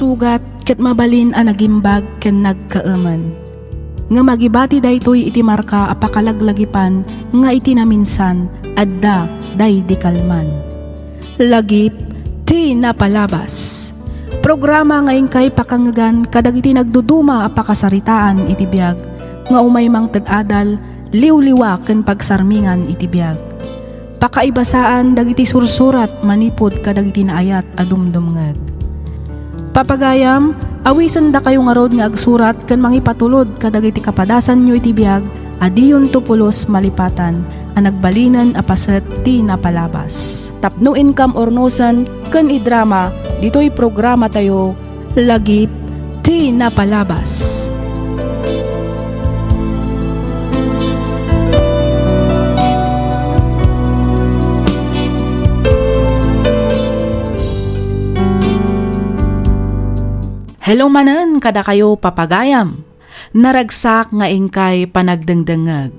sugat ket mabalin a nagimbag ken nagkaaman. Nga magibati daytoy iti marka a pakalaglagipan nga iti naminsan adda day di kalman. Lagip ti napalabas. Programa nga ingkay pakangagan kadagiti nagduduma a pakasaritaan iti biag nga umay mang ted-adal liwliwa ken pagsarmingan iti biag. Pakaibasaan dagiti sursurat manipod kadagiti naayat a dumdumngeg. Papagayam, awisan da kayo nga rod nga agsurat ken mangipatulod kadagiti kapadasan nyo iti biag adiyon tupulos malipatan a nagbalinan a paset ti napalabas. Tapno income ornosan ken idrama ditoy programa tayo lagip ti napalabas. Hello manen kada kayo papagayam. Naragsak nga ingkay panagdengdengeg.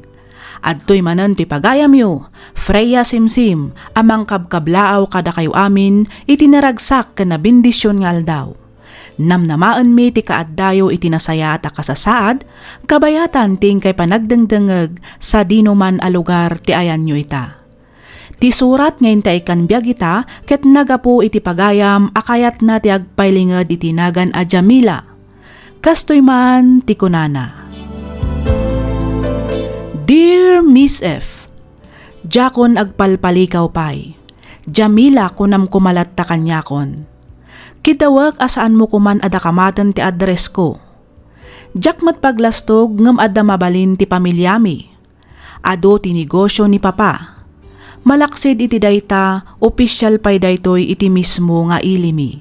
Adtoy manen ti pagayam yo. Freya Simsim amang kabkablaaw kada kayo amin iti naragsak ken nabindisyon nga aldaw. Namnamaan mi ti kaaddayo iti nasaya at akasasaad kabayatan ti ingkay panagdengdengeg sa dinuman a lugar ti ayan nyo ita. Ti surat ngayon ta ikan biyag ita, ket nagapo iti pagayam, akayat na ti agpailingad iti nagan a Jamila. Kastoy man ti kunana. Dear Miss F, Jakon agpalpalikaw pay. Jamila kunam kumalat ta kanyakon. Kitawag asaan mo kuman adakamatan ti address ko. Jakmat paglastog ngem adda mabalin ti pamilyami. Ado ti negosyo ni papa. Malaksid iti dayta, opisyal pay daytoy iti mismo nga ilimi.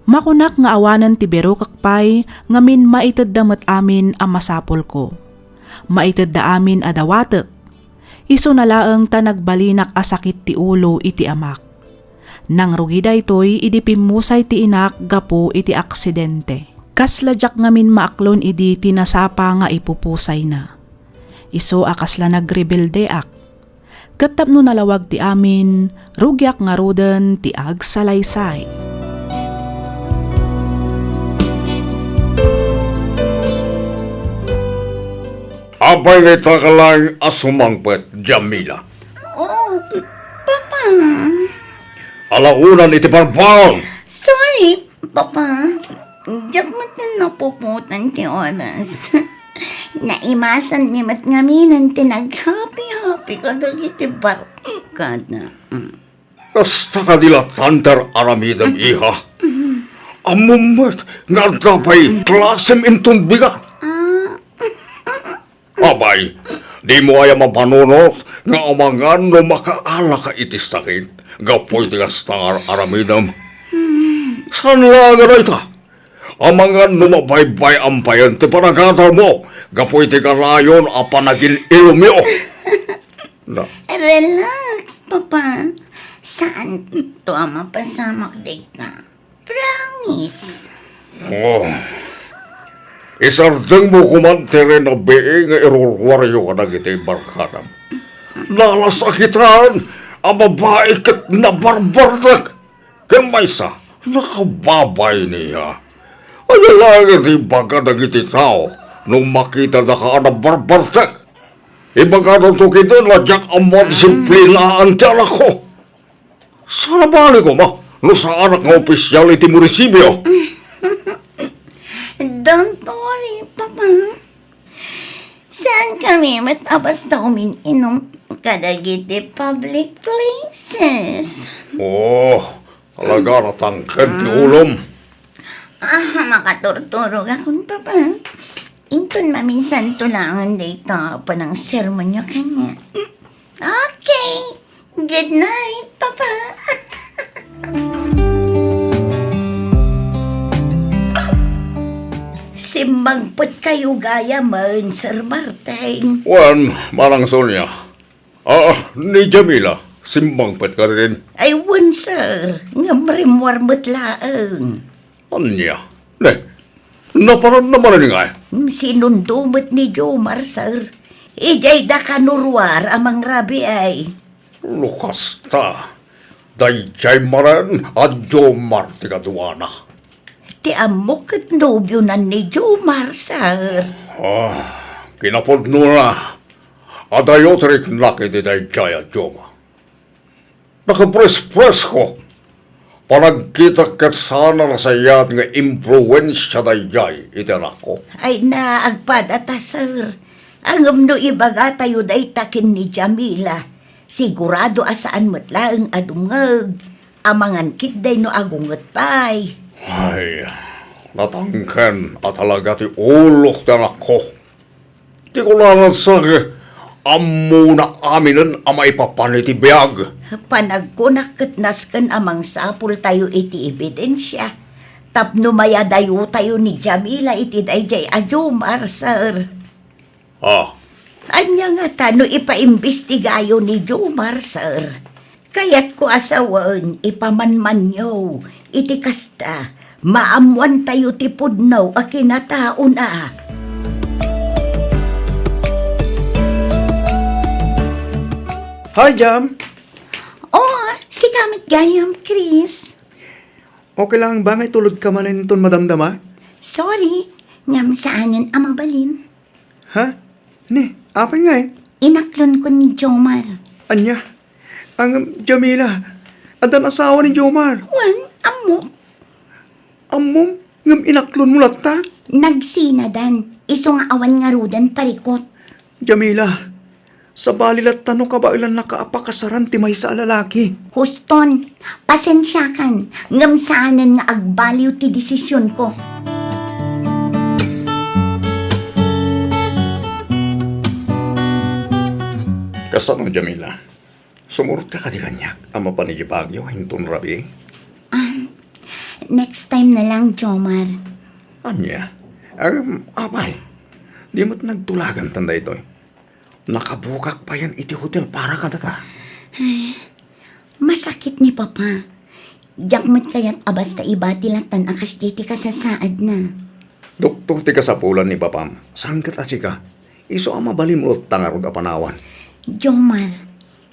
Makunak nga awanan ti bero kakpay, ngamin maited damat amin ang masapol ko. Maited da amin adawatek. Iso nalaeng ta nagbalinak asakit ti ulo iti amak. Nang rugi daytoy, idi pimusay ti inak gapo iti aksidente. Kasladyak ngamin maaklon idi tinasapa nga ipupusay na. Iso akasla nagrebelde ak. Katapno nalawag ti amin, rugyak nga roden ti agsalaysay. Abay ngay takalang asumangpet, Jamila. Oh, Papa. Alaunan iti parpaon. Sorry, Papa. Diyak mo na napuputan ti oras. Naimasan ni mat ngaminan tinag-happy-happy ka dagiti barkada. Kasta ka nila tantar aramidam iha. Amumet nga kapay klasem intong bigat. Abay, di mo ay mapanunot nga amangan no makaala ka itis takin. Gapoy tigas tangar aramidam. San laga na ita? Amangan no mabaybay ampayan ti panagatal mo. Gapoy ti kalayon a panagin ilumyo. Na. Relax, Papa. Saan ito ang mapasamak day ka? Promise. Oh. Isardeng mo kumantere na bee nga irurwaryo ka nagiti barkadam. Nalasakitan ang babae kat nabarbardag. Kan maysa, nakababay niya. Ano lang iti baga nagiti tao nung makita na ka na barbardag. Ibaga nung tukitin ladyak amon simple na ang tiyala ko. Sana bali ko ma, no sa anak ng opisyal iti munisipyo. Don't worry, Papa. Saan kami matabas na umiinom kadagiti public places? Oh, talaga natangkad ti ulom. Makaturturog akong Papa. Inton maminsan tulangan dito pa ng sermon niyo kanya. Okay. Good night, Papa. Simbagpot kayo gaya man, Sir Martin. Wan, marang Sonia. Ni Jamila, simbang pet ka rin. Ay, wan, sir. Nga marimwarmot laang. Anya? Ne, naparan naman rin nga. Sinundumot ni Jomar, sir. Ijay da kanurwar amang rabi ay. Lukas ta. Dayjay maran at Jomar ti kaduana. ti amo kat nobyo na ni Jomar, sir. Kinapod na. Adayotrik nakiti na jaya Joma. Nakapres-pres ko. Panagkita kat sana na sayat nga impluensya na jay itinak ko. Ay naagpad ata, sir. Ang no ibaga tayo day takin ni Jamila. Sigurado asaan mo't lang adungag. Amangan kit day no agungat pay. Ay, natangken at talaga ti ulok na ako. Ti ko lang sa amo na aminan ang maipapaniti biyag. Panagkunakatnas kan amang sapul tayo iti ebidensya. Tapno maya dayo tayo ni Jamila iti dayjay Jomar, sir. Anya nga ta, no ipaimbestigayo ni Jomar, sir. Kaya't ko asawan, ipamanmanyo, iti kasta, maamuan tayo ti pudnaw a kinatao na. Hi, Jam! Oh, si kamit gayam, Chris. Okay lang ba ngay tulog ka man nito madamdama? Sorry, ngam saanin amabalin. Ha? Ni, apay nga eh. Inaklon ko ni Jomar. Anya? Ang Jamila, adan asawa ni Jomar. Wan, amo. Amom, ngam inaklon mo latta. Nagsinadan, iso nga awan nga rudan parikot. Jamila, sa balilat tanong ka ba ilan nakaapakasaran ti may sa lalaki? Huston, pasensya kan, ngam saanan nga agbaliw ti desisyon ko. Kasano, Jamila? Sumurot ka di kanyak. Ama pa ni Bagyo, hintun rabi. Next time na lang, Jomar. Anya? Abay, di mo't nagtulagan tanda ito. Nakabukak pa yan iti hotel para ka data. Masakit ni Papa. Jakmat kaya't abas ta iba tilatan akas diti kasasaad na. Doktor ti kasapulan ni Papam. Saan ka ka? Iso ang mabalin mo tangarod a panawan. Jomar,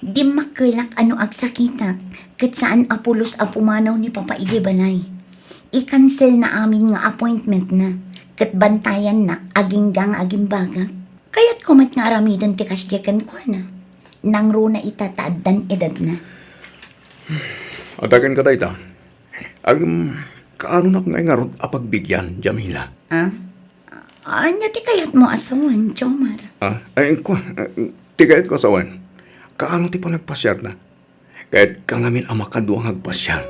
di makalak ano agsakitak kat saan apulos a pumanaw ni Papa Ige Balay. I-cancel na amin nga appointment na kat bantayan na aging gang aging baga. Kaya't kumat nga aramidan ti kasjekan ko na. Nang runa itataadan edad na. Atagan ka dayta. Kaano na nga nga rod apagbigyan, Jamila? Anya ti kayat mo asawan, Jomar? Tigayat ko sawan. Kaano ti pa nagpasyar na? Kahit kangamin ang makaduang agpasyar.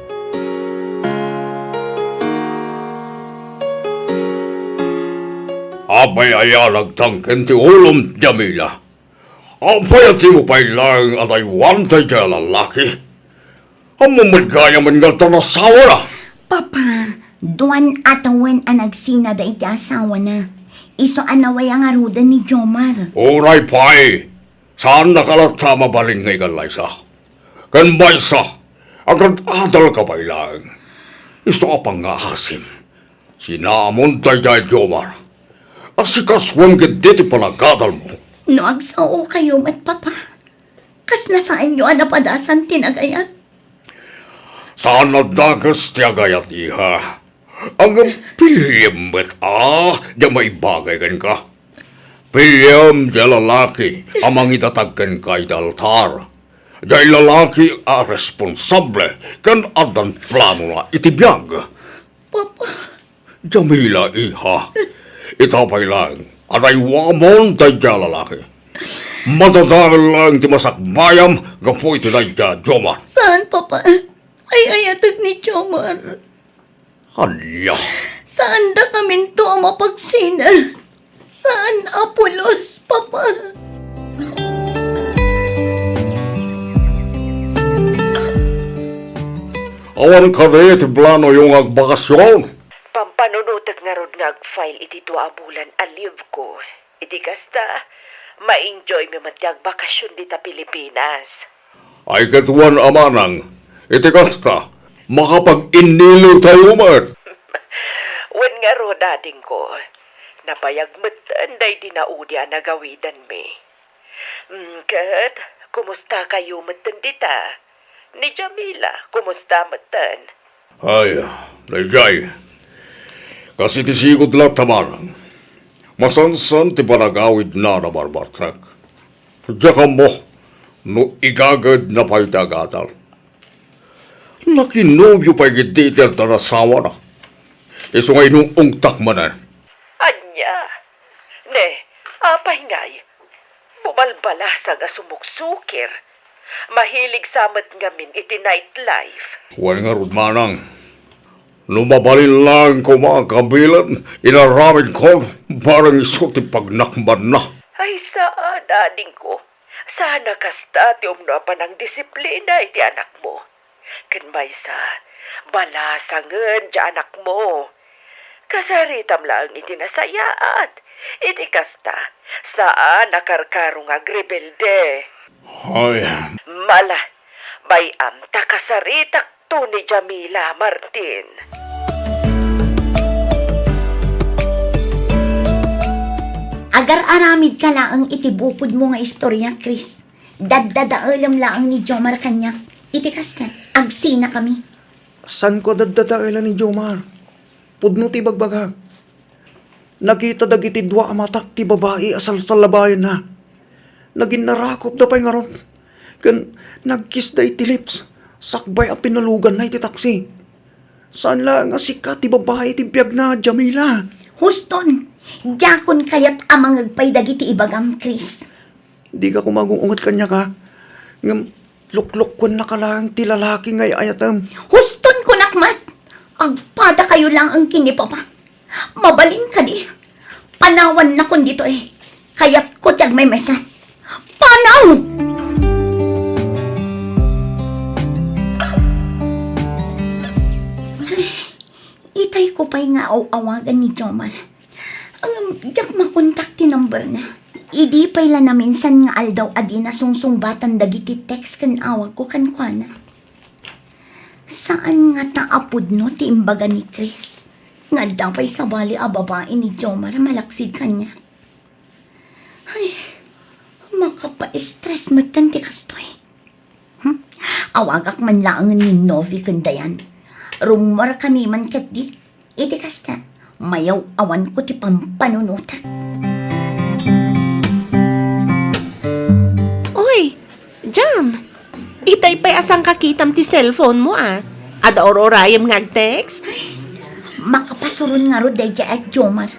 Abay ayalag tangken ti ulom, Jamila. Abay ati mo pa'y lang at ay wantay kaya lalaki. Ang mamadgaya man nga tanasawa na. Papa, duwan atawan ang nagsina da iti asawa na. Iso anaway ang aruda ni Jomar. Uray pa'y. Saan nakalata mabaling ngay kalaysa? Kan baysa, agad adal ka pa'y lang. Iso ka pang ahasim. Sinamon tayo dahil Jomar. Asikaswang giti palagadal mo. No agsao kayo mat Papa. Kasla saan nyo anapadasan tinagayat? Saan nadagas ti agayat iha? Ang pilyam met di maibagay kan ka. Pilyam di lalaki amang itatagkan ka iti altar. Di lalaki responsable kan adan plano na iti biyag. Papa, Jamila iha. Itapay lang, aray wamon tayo dya lalaki. Madadahal lang ti masakbayam, gapo iti daya Jomar. saan Papa? Ay ayatag ni Jomar. Hala, Saan da kamin to ang mapagsina? Saan Apolos, Papa? awan ka rin ti plano yung agbakasyon. Pampanunutek nga rod nga ag-file iti 2 bulan a leave ko. Iti kasta, ma-enjoy mi matyag bakasyon dita Pilipinas. Ay katuan amanang, iti kasta, makapag-inilo tayo man. Wen nga ro dading ko, napayag matanday dinaudya na gawidan mi. Kat, kumusta kayo matan dita? Ni Jamila, kumusta matan? Ay, Dayjay, Kasi tisigod lang tamanang. Masansan ti panagawid na barbartag. Diyan mo, no igagad na paitagatal. Nakinobyo pa igititir na nasawa na. Iso ngay nung ungtak manan. Anya. Ne, apay ngay. Bubalbala sa nga sumuksukir. Mahilig samat ngamin iti nightlife. Huwag nga rudmanang. Lumabalin lang ko mga kabilan, inaramid ko, parang iso ti pagnakman na. Ay saa, dading ko. Sana kasta ti umnapan ng disiplina iti anak mo. Ken maysa, balasangen ti anak mo. Kasaritam lang iti nasayaat. Iti kasta, saan nakarkarong agrebelde. Ay, Mala, bayam takasaritak to ni Jamila Martin. Agar-aramid ka lang itibukod mo nga istorya, Chris. Daddadaalam lang ni Jomar kanya. Itikas na, agsina kami. San ko dadadailan ni Jomar? Pudno ti bagbagag. Nakita dagiti dua amatak ti babae asal sa labayan na. Naging narakop da pa'y ngaron. Kan nagkiss da iti lips. Sakbay ang pinalugan na iti taksi. Saan lang nga sikat ti babae ti biyag na, Jamila? Huston, jakon kayat amang agpay dagiti ibagam, Chris. Di ka kumagungungat kanya ka. Ngam, luklukwan na ka lang ti lalaki ngay ayatam. Huston ko nakmat. Agpada kayo lang ang kinipapa. Mabalin ka di. Panawan na kun dito eh. Kaya't ko tiyag may mesa. Panaw! Itay ko pa'y nga awagan ni Jomar. Ang diyak makontak ti number na. Idi pa'y la na minsan nga aldaw adi na sungsungbatan dagiti text kan awag ko kan kuana. Saan nga taapod no ti imbaga ni Chris? Nga daw pa'y sabali a babae ni Jomar malaksid kanya. Ay, makapa-stress magkanti kastoy. Awagak man lang ni Novi kandayan. Rumor kami man kat di. Iti kasta, mayaw awan ko ti pampanunutak. Oy, Jam! Itay pa'y asang kakitam ti cellphone mo Ada ororayam ngag-text? Makapasurun nga ro deja at Jomar.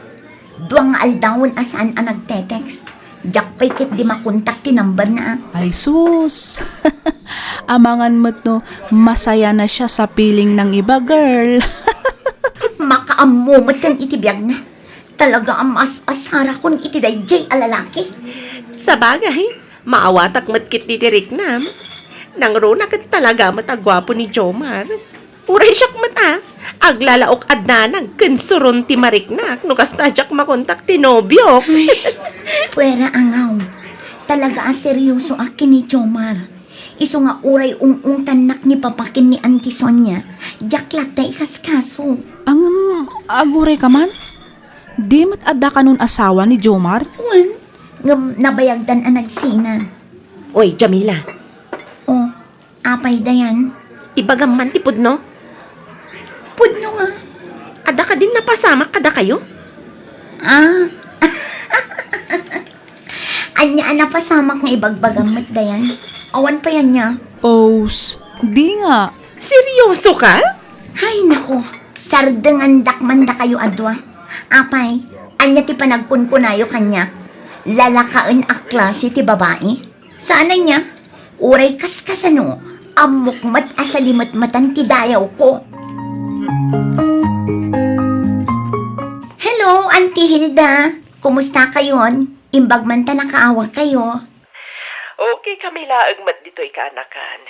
Duang aldawon asaan ang nagte-text. Diyak pa'y kit di makontak ti number na Ay sus! Amangan mo't no, masaya na siya sa piling ng iba, girl. Makaamumot kan itibiyag na. Talaga ang mas-asara kon iti dayjay alalaki. Sa bagay, maawatak matkit ni Tirik Nam. Nang runa kat talaga matagwapo ni Jomar. Uray siyak mata. Aglalaok adnanag kensuron ti mariknak no kastadyak makontak ti nobyo. Pwera angaw. Talaga seryoso akin ni Jomar. Iso nga uray tanak ni papakin ni Auntie Sonia. Jaklat na ikaskaso. Ang agure ka man? Di mat adda ka nun asawa ni Jomar? Wan, ngam nabayagdan ang nagsina. Oy, Jamila, O, apay dayan. ibagam man ti pudno. Pudno nga. Ada ka din napasama kada kayo? Ah. Anya na pasamak nga ibagbagamat dayan. Awan pa yan niya. Os, di nga. Seryoso ka? Hay nako, sardengan dakmanda kayo adwa. Apay, anya ti panagkunkunayo kanya. Lalakain a klase ti babae. Saan niya? Uray kaskasano, amukmat asalimat matan ti dayaw ko. Hello, Auntie Hilda. Kumusta kayon? Imbag man ta nakaawa kayo. Okay kami laang mat dito'y kaanakan.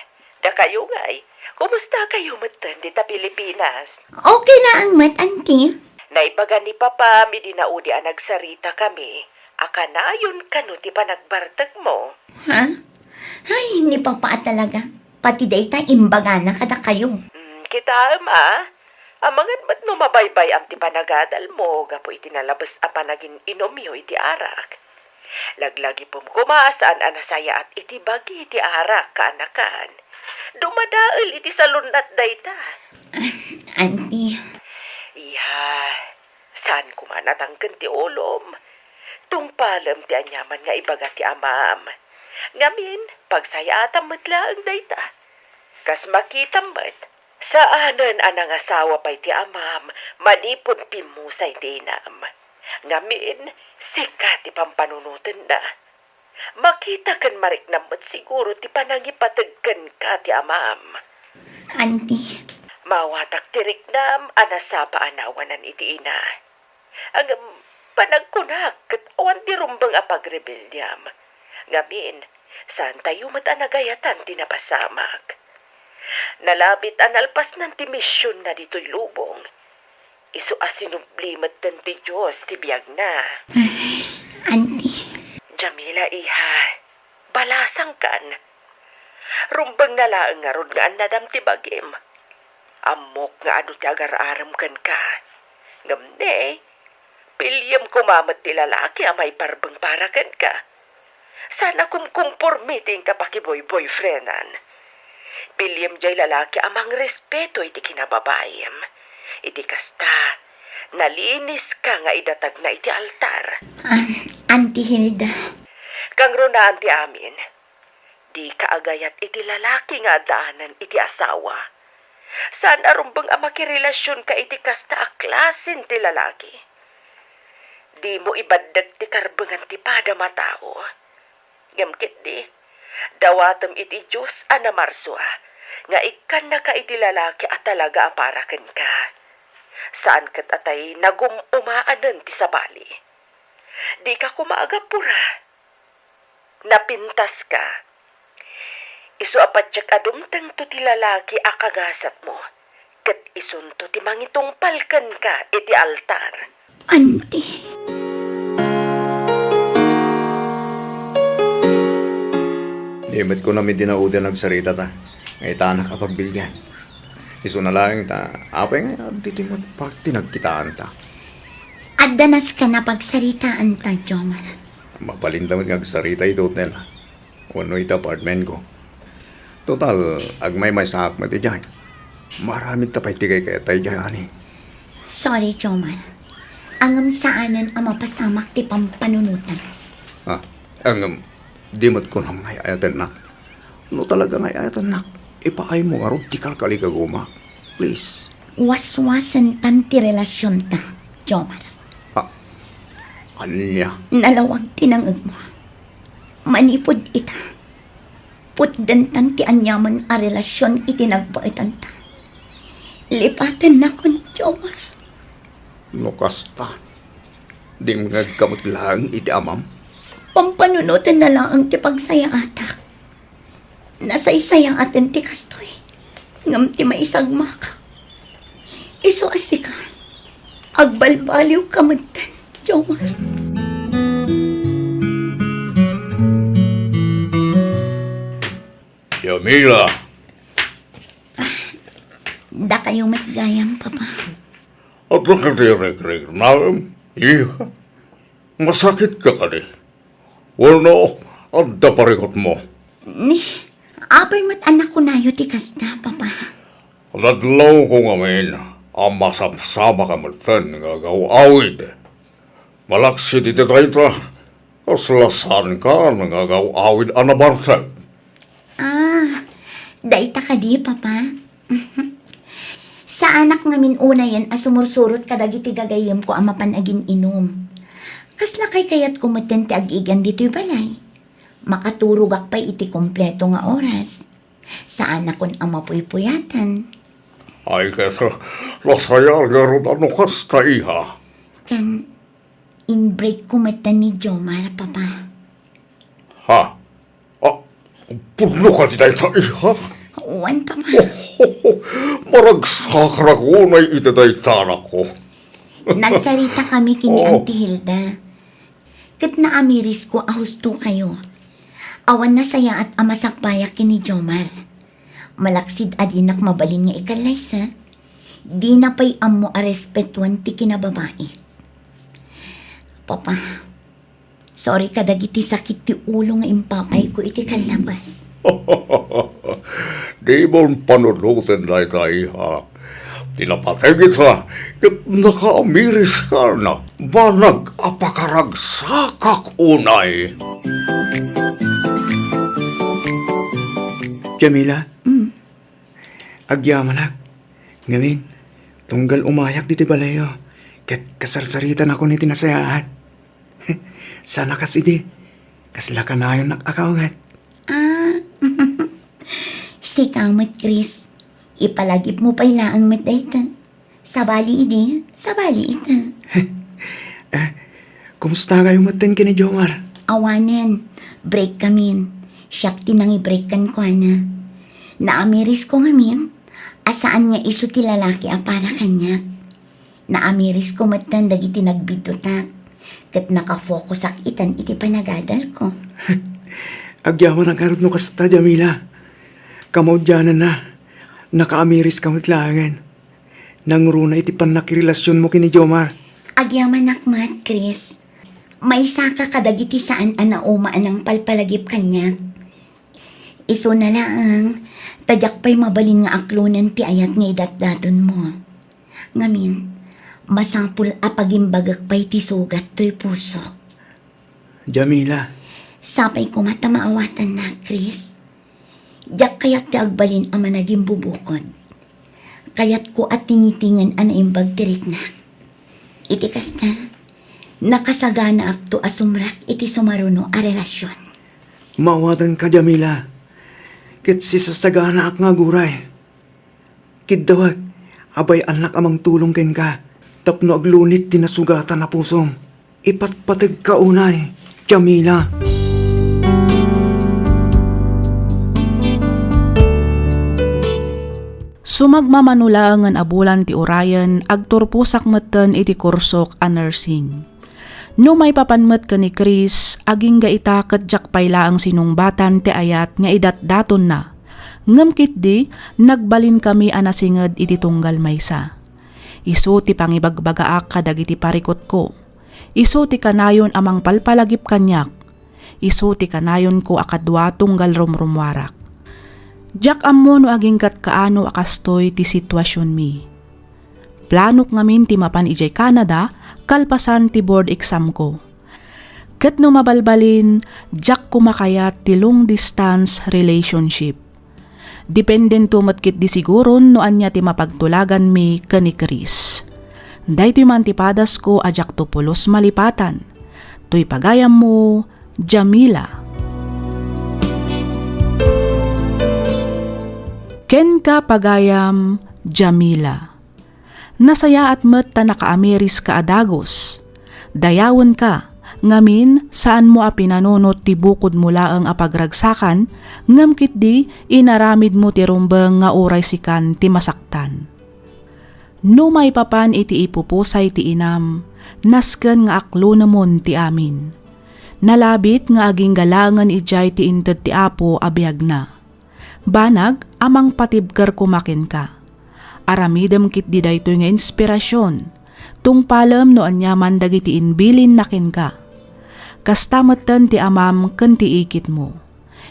Da kayo nga'y, kumusta kayo matan dita Pilipinas? Okay lang, mat, Auntie. Naibaga ni Papa, mi dinaudi ang nagsarita kami. Akanayon kanu ti panagbartag mo. Ha? Ay, ni Papa talaga. Pati dayta imbaga na kada kayo. Kita amangan mat no mabaybay am ti panagadal mo, gapo iti nalabas a panagin inomyo iti arak. Laglagi pom kumasaan anasaya at iti bagi iti arak kaanakan. Dumadael iti salunat dayta. Auntie, Iha, Saan kumanatangkan ti ulom? Tungpalam ti anyaman nga ibaga ti amam. Ngamin, pagsayatam matlaang dayta. Kas makitam mat, saanan anang asawa pa'y ti amam, manipod pimusay ti inam. Ngamin, sikat ti pampanunutan na. Makita kan mariknamot siguro ti panangipatagkan ka ti amam. Auntie, Mawatak ti riknam, anasapa anawanan iti ina. Ang panagkunak, kat awan ti rumbang apagrebelyam. Ngamin, saan tayo matanagayatan ti napasamak. Nalabit analpas ng ti misyon na dito'y lubong. Isu asinublimat ng ti Diyos ti biyag na. auntie, Jamila iha, balasang kan. Rumbang nalaang nga ron nga nadam ti bagim. Amok nga ado ti agar-aram kan ka. Ngamne, pilyam kumamat ti lalaki amay parbang para kan ka. Sana kumkumpormiting ka pa boyfriendan. Pilyam jay lalaki amang respeto iti kinababayam. Iti kasta, nalinis ka nga idatag na iti altar. Auntie Hilda. Kang runaan ti amin, di kaagayat iti lalaki nga daanan iti asawa. Saan arumbang amakirelasyon ka iti kasta a klasin ti lalaki. Di mo ibaddag ti karbangan ti pada matao. Ngamkit di, dawatam iti Diyos anamarso nga ikan na ka iti lalaki at talaga aparakan ka. Saan kat atay nagumumaanan ti sabali. Di ka kumaagapura. Napintas ka. Isu apatsak adumtang to ti lalaki akagasat mo. Kat isunto ti mangitungpalkan ka iti altar. Auntie. Imat ko namin dinauda nagsarita ta. Ngay ta nakapagbilyan. Iso na lang ta. Apay nga, dito mo pag tinagkitaan ta. Adanas ka na pagsaritaan ta, Jomar. Mapalintamot nga sarita ito, hotel. Uno ito apartment ko. Total, agmay may sahak mo ti dyan. Maraming tapay tigay kaya tayo dyan, ani. Sorry, Jomar. Angam saanan ang mapasamak ti pampanunutan. Di mo't ko nang may ayatan nak. No talaga may ayatan nak. Ipaay mo nga ron, tikal kali kaguma. Please. Waswasan tan ti relasyon ta, Jomar. Anya? Nalawag tinangag mo. Manipod ita. Putdan tan ti anyaman a relasyon itinagpaitan ta. Lipatan na kon, Jomar. No kasta. Di mo nagkamot lang iti amam. Pampanunutan na lang ang ti pagsaya atak. Nasaysayang atin ti kastoy. Ngam ti maisagmakak. Iso asika. Agbalbaliw kamutan, Jomar. Jamila, Da kayo matgayam, Papa. at nakatirik-rik na, iha, masakit ka ka di. Wala, at daparikot mo. Ni, apay mat anak ko nayo ti kasta, Papa. Ladlaw ko ngamin, ang masapsama ka matan nga gaw-awid. Malaksi di tayo ta, aslasan ka nga gaw-awid anabartag. Daita ka di, Papa. Sa anak ngamin una yan, asumursurot kadagiti gagayam ko ang mapanagin inom. Kasla kay kayat kumuten ti agigan dito'y balay. Makaturog akpay iti kompleto nga oras. Sa anak kon ang mapuypuyatan. Ay kesa, lasayal garot ano kasta iha. Kan, in-break kumuten ni Jomar, Papa. Ha? Puno ka di tayo iha? Uwan, Papa. Maragsakrak ko na itadaytana ko. Nagsarita kami kini Oo. Auntie Hilda. Kat na amiris ko ahusto kayo. Awan na saya at amasakbayak kini Jomar. Malaksid adinak mabalin nga ikalaysa. Di na pa'y amo a respetuan ti kinababae. Papa, sorry kadagiti sakit ti ulo nga impapay ko iti kalabas. Di mo panunutin na tayo, ha? Tinapatay kita, kat nakaamiris ka na, banag apakaragsakak unay. Jamila? Agyaman ngamin, tunggal umayak di balayo. Kat kasarsaritan ako ni tinasayaan. Sana kasidi, kasla ka na yun nakakaungat. Si Kamot Chris, ipalagip mo pa ang mataytan. Sabali ita. Kumusta kayo matin kini Jomar? Awanan, break kamin. Siyak tinang i-break kan ko na. Naamiris ko ngamin, asaan nga iso ti lalaki a para kanyak. Naamiris ko matan dagiti nagbidutak. Kat nakafocus ak itan iti panagadal ko. Agyaman ang karot no kasta, Jamila. Kamaudyanan na. Nakaamiris ka matlangan. Nangruna iti panakirelasyon mo kini Jomar. Agyaman akmat, Chris. May saka kadagiti saan anaumaan ng palpalagip kanyak. Iso na lang, tadyak pa'y mabalin nga aklunan ti ayat nga idatdaton mo. Ngamin, masapul apagimbagak pa'y ti sugat to'y puso. Jamila, Sapay ko mata maawatan na, Chris. Diyak kayat ti agbalin ama naging bubukod. Kayat ko at tingitingan anaimbag tirik na. Iti kasta, nakasagana akto asumrak iti sumaruno a relasyon. mawatan ka Jamila. Kit si sasagana ak nga guray. Kidawag, abay anak amang tulong ken ka. Tapno aglunit tinasugatan na pusom. Ipatpatag ka unay, Jamila. Sumagmamanulangan abulan ti Orion, agturpusak meten iti kursok a nursing. No may papanmet ka ni Chris, aging ga itaket jak payla ang sinungbatan ti ayat nga idatdaton na. Ngamkit di, nagbalin kami anasinged iti tunggal maysa. Isu ti pangibagbagaak kadagiti parikot ko. Isu ti kanayon amang palpalagip kanyak. Isu ti kanayon ko akadwa tunggal rumrumwarak. Jak ammo no aging kat kaano akastoy ti sitwasyon mi. Planok ngamin ti mapan ijay Canada, kalpasan ti board exam ko. Ket no mabalbalin, jak kumakayat ti long distance relationship. Dependen tumatkit di siguron no anya ti mapagtulagan mi kani Chris. Dahito man ti padas ko ajak to pulos malipatan. To'y pagayam mo, Jamila. Ken ka pagayam, Jamila. Nasaya at met ta nakaamiris ka adagos. Dayawon ka, ngamin saan mo a pinanunot ti bukod mula ang apagragsakan, ngamkit di inaramid mo ti rumbeng nga uray sikan ti masaktan. No may papan iti ipupusay ti inam, nasken nga aklo namon ti amin. Nalabit nga aging galangan ijay ti inted ti apo abiyag na. Banag, amang patibker kumakin ka. Aramidem kit di daytoy nga inspirasyon. Tungpalem no anyaman dagiti inbilin nakin ka. Kasta meten ti amam ken ti ikit mo.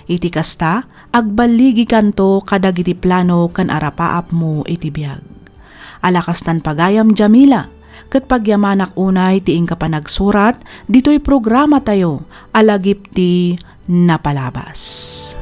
Iti kasta, agbaligi kanto kadagiti plano ken arapaap mo iti biag. Alakastan pagayam Jamila, ket pagyamanak unay ti ingka pa nagsurat, dito'y programa tayo, alagip ti napalabas.